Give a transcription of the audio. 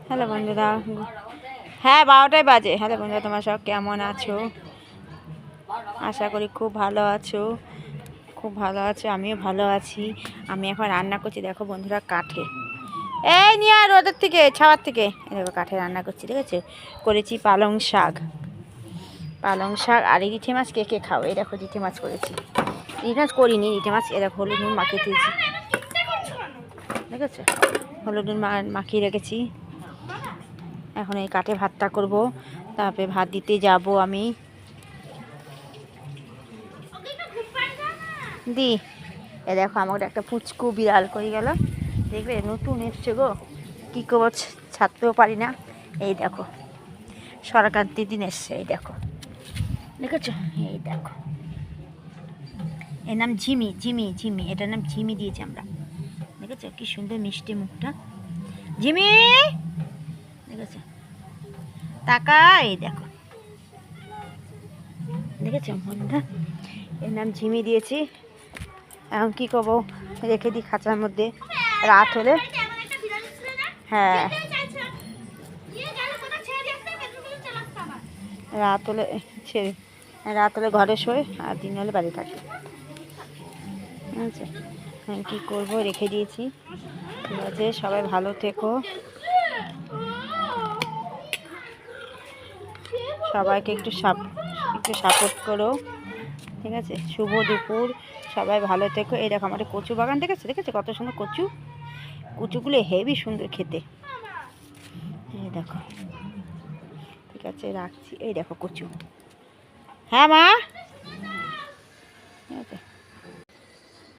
Hello বন্ধুরা, হ্যাঁ 12টাই বাজে। হ্যালো বন্ধুরা, তোমরা সব কেমন আছো? আশা করি খুব ভালো আছো। খুব ভালো আছো, আমিও ভালো আছি। আমি এখন রান্না করছি, দেখো বন্ধুরা, কাঠে। এই নিয়ে আর রোদের থেকে, ছাওয়ার থেকে দেখো কাঠে রান্না করছি, ঠিক আছে? করেছি পালং শাক। পালং শাক আর রিঠে মাছ কে কে খাও? এই দেখো রিঠে মাছ করেছি। রিঠে মাছ করিনি, রিঠে মাছ এ দেখো হলুদ নুন মাখিয়ে দিয়েছি, ঠিক আছে? হলুদ নুন মাখিয়ে রেখেছি। এখন এই কাঠে ভাতটা করব, তারপরে ভাত দিতে যাব আমি। দি এ দেখো আমাকে একটা পুচকু বিড়াল করে গেল, দেখবে নতুন এসছে গো, কী করবো, ছাড়তেও পারি না। এই দেখো সংক্রান্তির দিন এসছে, এই দেখো, দেখেছো? এই দেখো, এর নাম ঝিমি, ঝিমি ঝিমি, এটার নাম ঝিমি দিয়েছি আমরা, দেখেছো কি সুন্দর মিষ্টি মুখটা। ঝিমি, দেখেছো? টাকা, এই দেখো, দেখেছো বন্ধুরা? এর নাম ঝিমি দিয়েছি। এখন কী করবো, রেখে দিই খাঁচার মধ্যে, রাত হলে। হ্যাঁ, রাত হলে ছেড়ে, রাত হলে ঘরে শোয়, আর দিন হলে বাড়ি থাকে। আচ্ছা, আমি কী করবো, রেখে দিয়েছি। ঠিক আছে, সবাই ভালো থেকো, সবাইকে একটু সাপোর্ট করো, ঠিক আছে? শুভ দুপুর, সবাই ভালো থেকো। এই দেখো আমাদের কচু বাগান, দেখেছো? দেখেছো কত সুন্দর কচু? কচুগুলো হেভি সুন্দর খেতে। এই দেখো, ঠিক আছে রাখছি। এই দেখো কচু। হ্যাঁ মা।